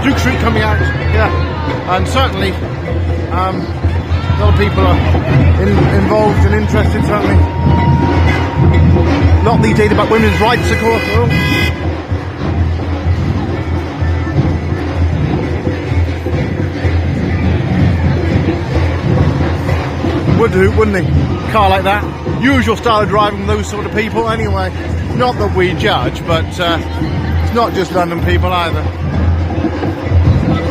Duke Street coming out here, and certainly a lot of people are involved and interested, certainly. Not these days about women's rights, of course, though. Would do, wouldn't he? A car like that. Usual style of driving, those sort of people, anyway. Not that we judge, but it's not just London people either.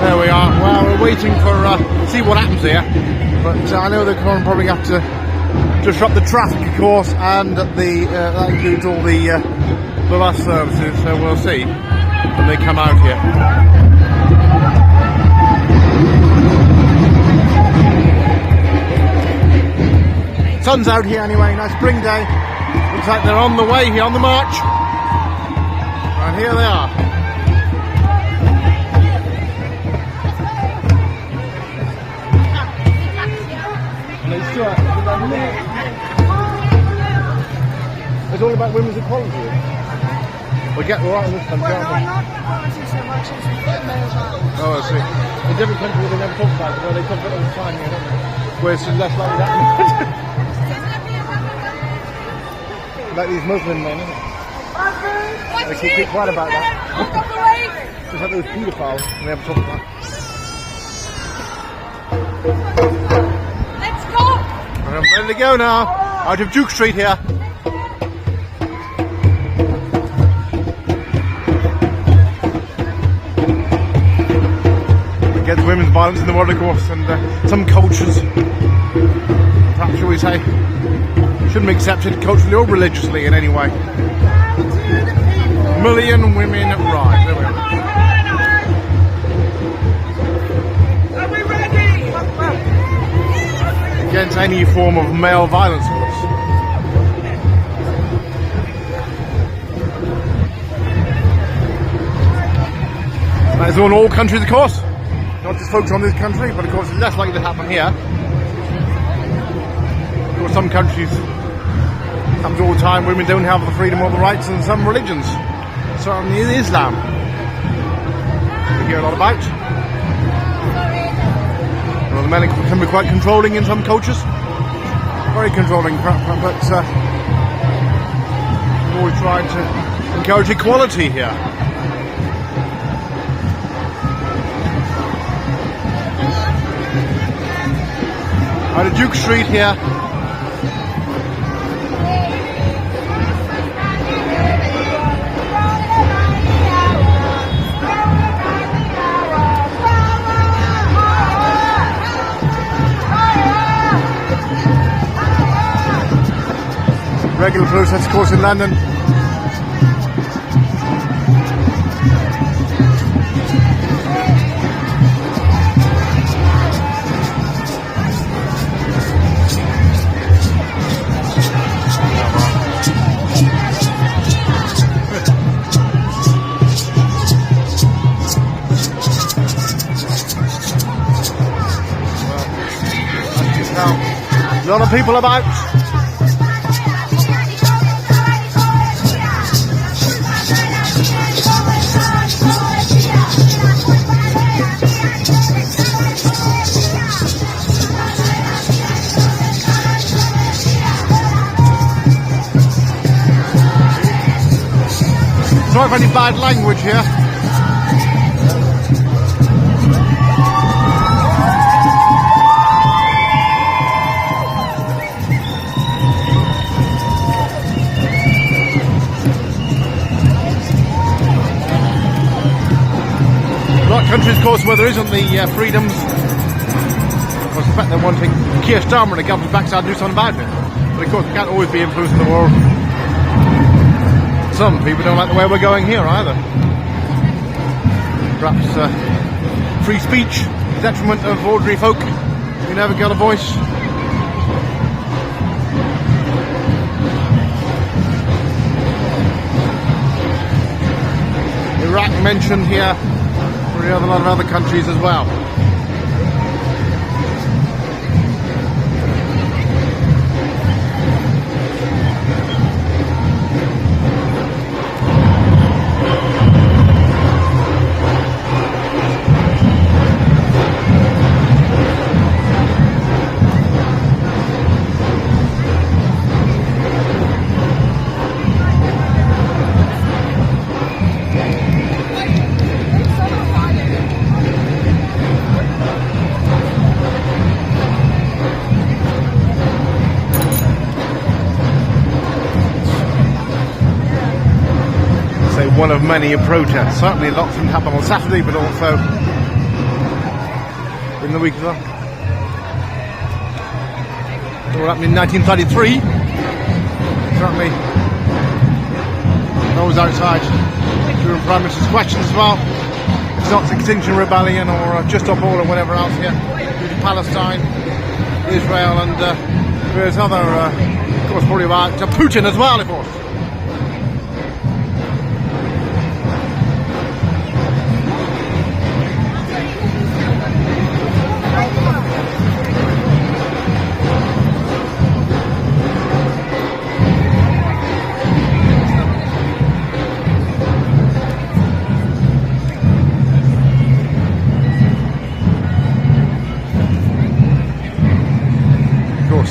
There we are. Well, we're waiting for see what happens here, but I know they're going to probably have to disrupt the traffic, of course, and that includes all the bus services. So we'll see when they come out here. Sun's out here anyway. Nice spring day. Looks like they're on the way here on the march, and here they are. It's all about women's equality. We get right on this one, can't we? Not equality so much as male rights. Oh, I see. In different countries they never talk about it, where they talk about it all the time here, don't they? Where it's less likely that. Like these Muslim men, isn't it? They keep quiet about that. Just like those paedophiles, and they never talk about it. Let's go! I'm ready to go now, out of Duke Street here. Against women's violence in the world, of course, and some cultures, perhaps shall we say, shouldn't be accepted culturally or religiously in any way. Million women rise. There we are. Are we ready? Against any form of male violence, of course. That is in all countries, of course. Not just focus on this country, but of course it's less likely to happen here. Of course, some countries, happens all the time, women don't have the freedom or the rights in some religions. Certainly in Islam. We hear a lot about. Well, the men can be quite controlling in some cultures. Very controlling, but we've always tried to encourage equality here. Out of Duke Street here. Regular process, of course, in London. A lot of people about. Sorry for any bad language here. A lot of countries, of course, where there isn't the freedoms. Of course, the fact they're wanting Keir Starmer and the government's backside to do something about it. But of course, we can't always be influencing the world. Some people don't like the way we're going here either. Perhaps free speech, detriment of ordinary folk who never got a voice. Iraq mentioned here, for a lot of other countries as well. one of many protests. Certainly lots of them happen on Saturday, but also in the week as well. They were happening in 1933. Certainly those outside during Prime Minister's questions as well. It's not the Extinction Rebellion or Just Up All or whatever else here. Due to Palestine, Israel and various other, of course, probably about Putin as well, of course.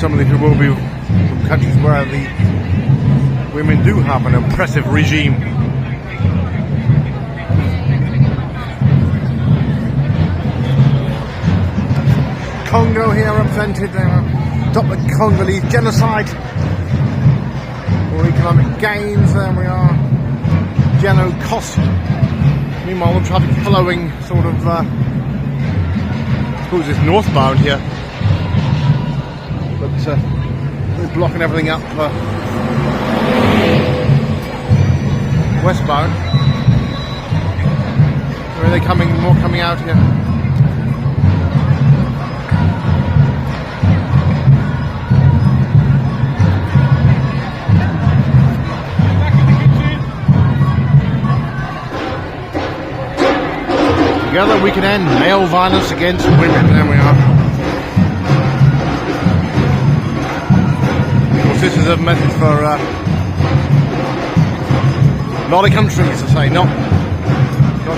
Some of these will be from countries where the women do have an oppressive regime. Congo here represented, stop the Congolese genocide or economic gains. There we are, Geno cost. Meanwhile, the traffic flowing sort of, I suppose it's northbound here. But we're blocking everything up westbound. Where are they coming? More coming out here. Together we can end male violence against women. There we are. This is a message for a lot of countries, I say, not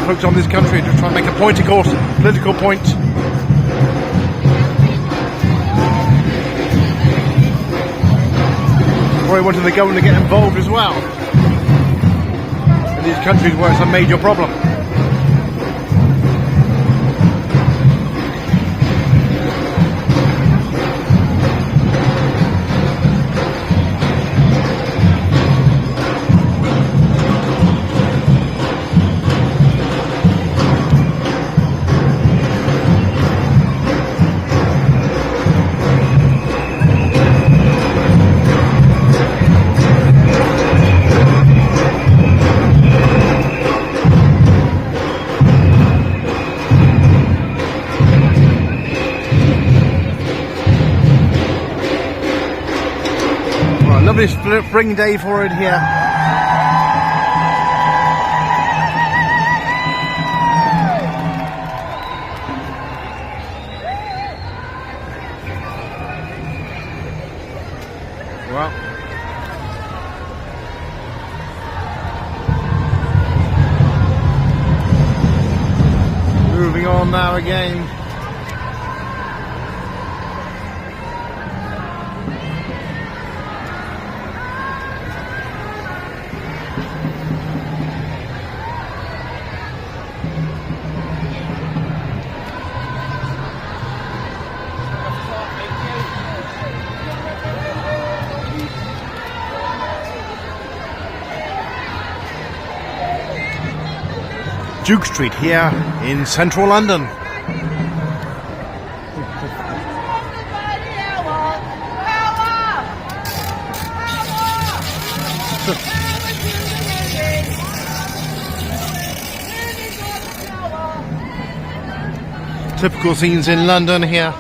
focus on this country, just try and make a point, of course, political point. Probably wanting the government to get involved as well in these countries where it's a major problem. Lovely spring day for it here. Well, moving on now again. Duke Street here in central London. Typical scenes in London here.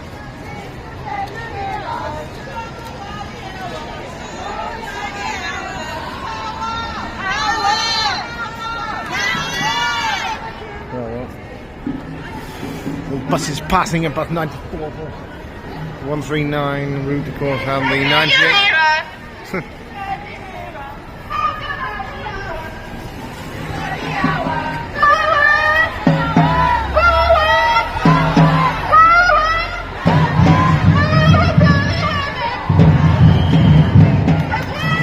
Buses passing about 94, 139 route, of course, and the 98.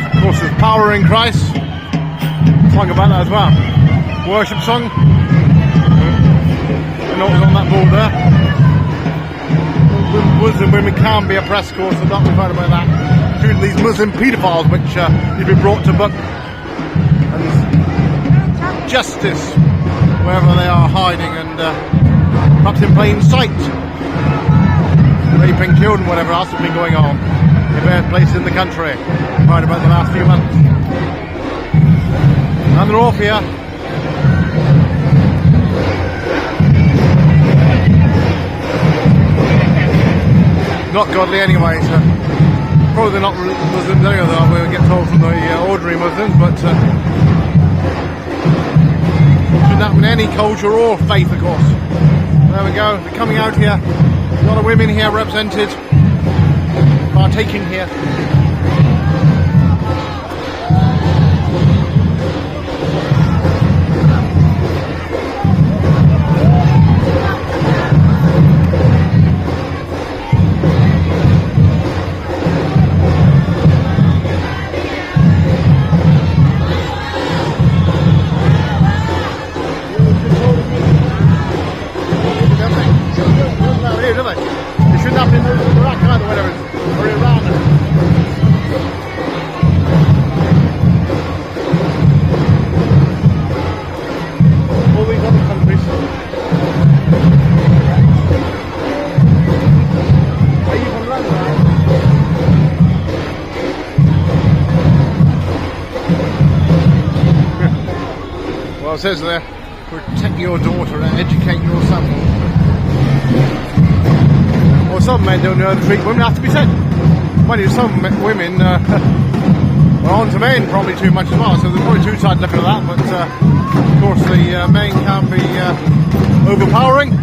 Of course, there's power in Christ. Song about that as well. Worship song. Not on that board there. Muslim women can be oppressed, of course, I'm not referring about that. Including these Muslim paedophiles which need to be brought to book and justice wherever they are hiding and perhaps in plain sight, raping children, whatever else has been going on in various places in the country right about the last few months. And they're off here. Not godly anyway, so probably they're not Muslims anyway, though we'll get told from the ordinary Muslims, but shouldn't happen in any culture or faith, of course. There we go, they're coming out here, a lot of women here represented, partaking here. Well, it says there, protect your daughter and educate your son. Well, some men don't know how to treat women, have to be said. Mind you, some women are on to men probably too much as well, so there's probably two sides looking at that, but of course the men can be overpowering.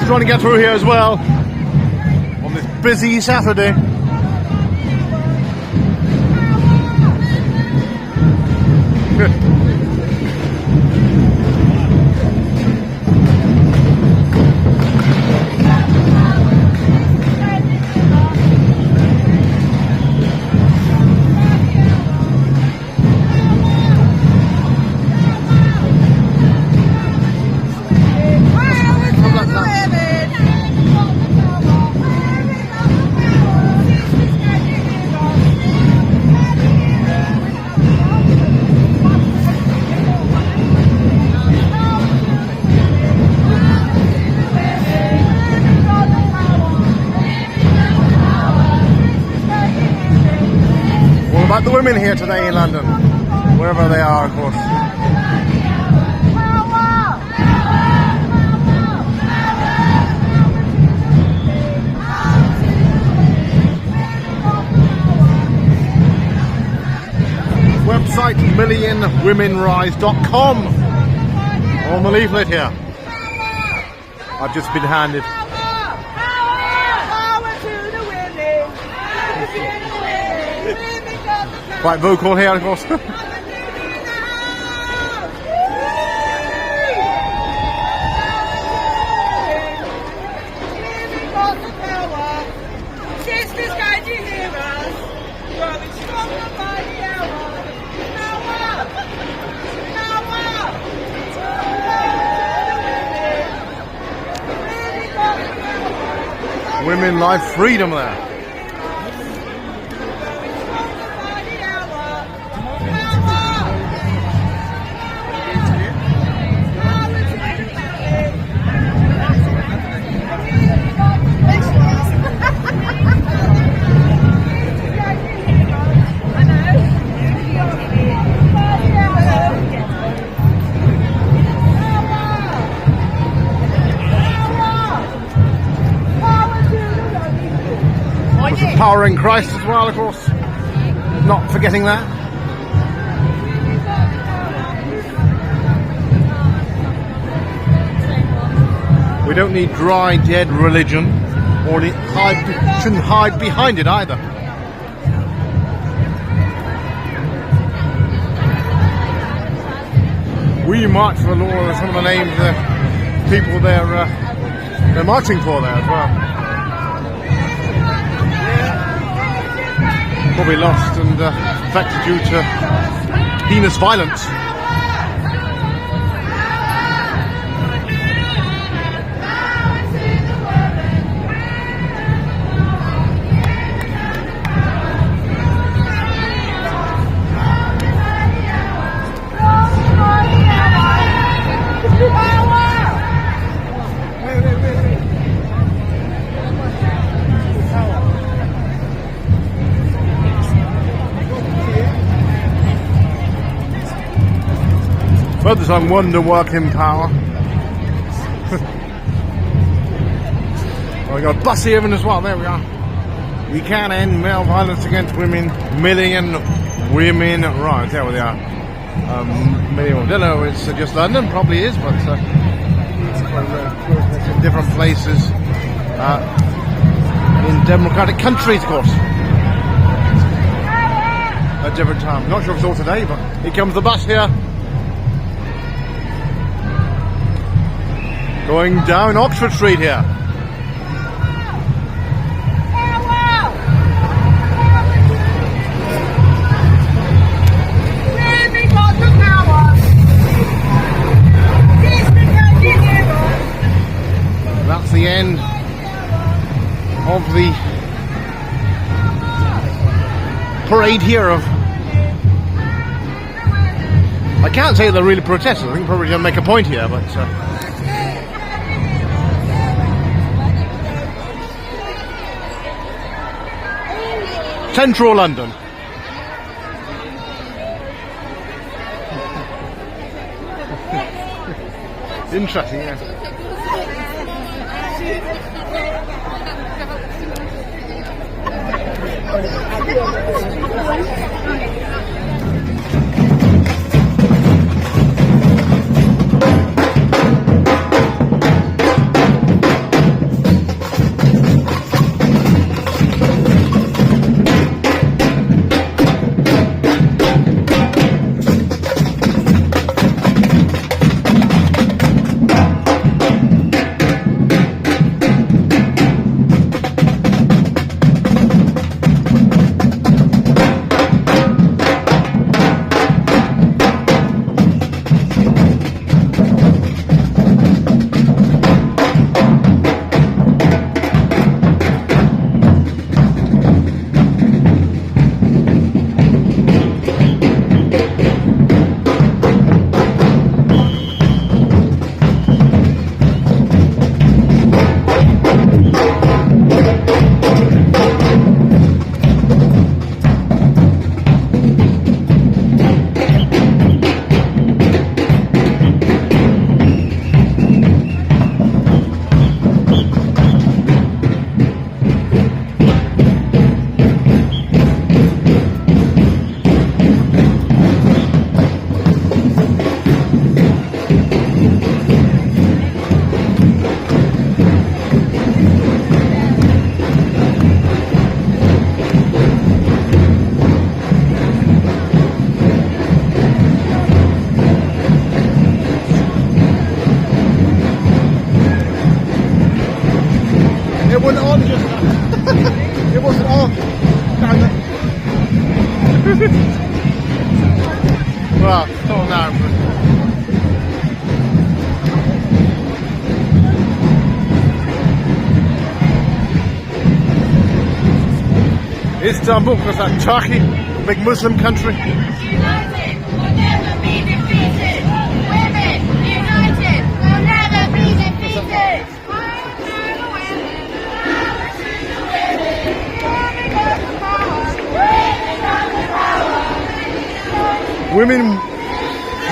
Trying to get through here as well on this busy Saturday. About the women here today in London, wherever they are, of course. Website millionwomenrise.com on the leaflet here. I've just been handed. Quite vocal here, of course. Sisters, can you hear us? Growing stronger by the hour. Now up! Now up! Women life freedom there. Power in Christ as well, of course. Not forgetting that. We don't need dry, dead religion, or shouldn't hide behind it either. We march for the Lord are some of the names of the people they're marching for there as well. Probably lost and affected due to heinous violence. Further on wonder working power. Oh, we got a bus here as well. There we are. We can end male violence against women. Million women rights. There we are. Million. I don't know. It's just London. Probably is, but it's in different places in democratic countries, of course. At different times. Not sure if it's all today, but here comes the bus here. Going down Oxford Street here. That's the end of the parade here of... I can't say they're really protesters. I think probably going to make a point here, but... Central London. Interesting, yeah. Well, still now. Istanbul, because that's Turkey, big Muslim country. United will never be defeated. Women united will never be defeated.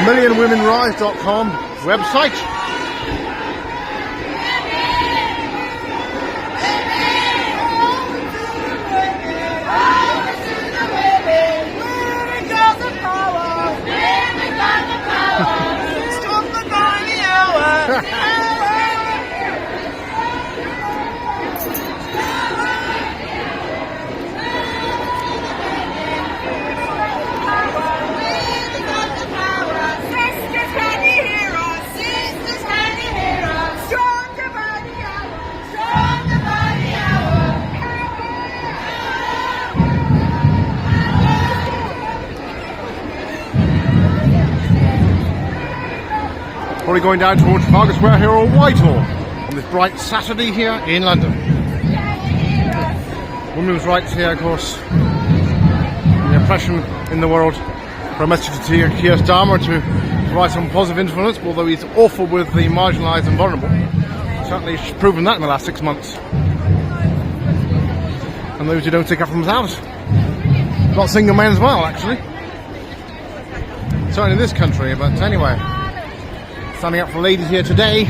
millionwomenrise.com website. Probably going down towards Trafalgar Square here or Whitehall on this bright Saturday here in London. Women's rights here, of course. The oppression in the world. For a message to Keir Starmer to provide some positive influence, although he's awful with the marginalised and vulnerable. Certainly he's proven that in the last 6 months. And those who don't stick up for themselves. Not single men as well, actually. Certainly in this country, but anyway. Standing up for ladies here today.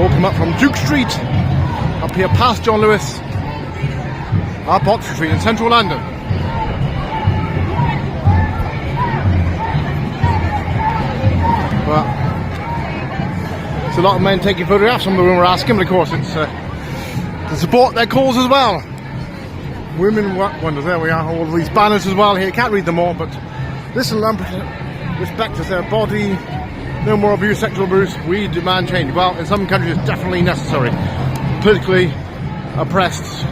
Walking up from Duke Street, up here past John Lewis, up Oxford Street in central London. Well, there's a lot of men taking photographs. Some of the women were asking, but of course it's to support their cause as well. Women wonders, there we are, all of these banners as well here. Can't read them all, but listen, respect is their body, no more abuse, sexual abuse, we demand change. Well, in some countries it's definitely necessary. Politically oppressed,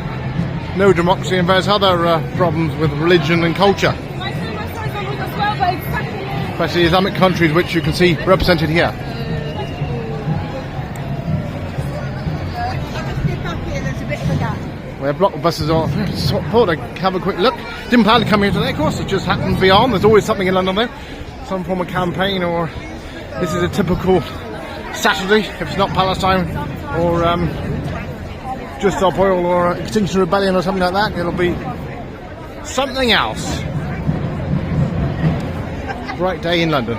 no democracy, and various other problems with religion and culture. Especially Islamic countries, which you can see represented here. We have block buses off. Thought I'd have a quick look. Didn't plan to come here today, of course. It just happened to be on. There's always something in London there. Some form of campaign, or this is a typical Saturday. If it's not Palestine or just Stop Oil or Extinction Rebellion or something like that, it'll be something else. Bright day in London.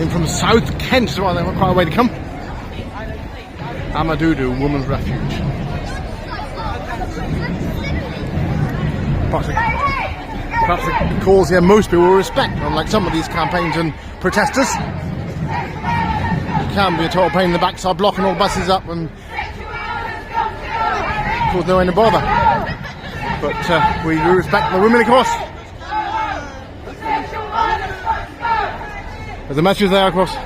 In from South Kent as well. They've got quite a way to come. Amadudu, Women's Refuge. Perhaps the cause here most people will respect, unlike some of these campaigns and protesters. It can be a total pain in the backside, blocking all buses up and cause no end of bother. But we do respect the women, of course. There's a message there, of course.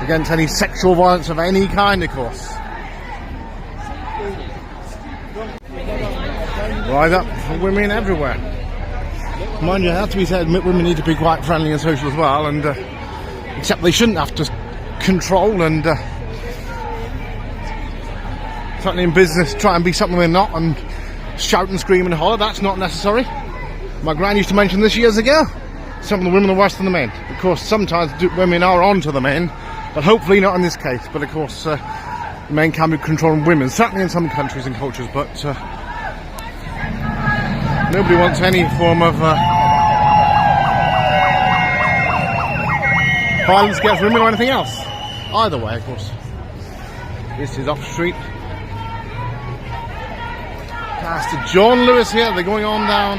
Against any sexual violence of any kind, of course. Rise up for women everywhere. Mind you, it has to be said, women need to be quite friendly and social as well, and except they shouldn't have to control and certainly in business try and be something they're not and shout and scream and holler. That's not necessary. My gran used to mention this years ago. Some of the women are worse than the men. Of course, sometimes women are on to the men, but hopefully not in this case. But of course, men can be controlling women, certainly in some countries and cultures, but nobody wants any form of violence against women or anything else. Either way, of course. This is Oxford Street. Past John Lewis here, they're going on down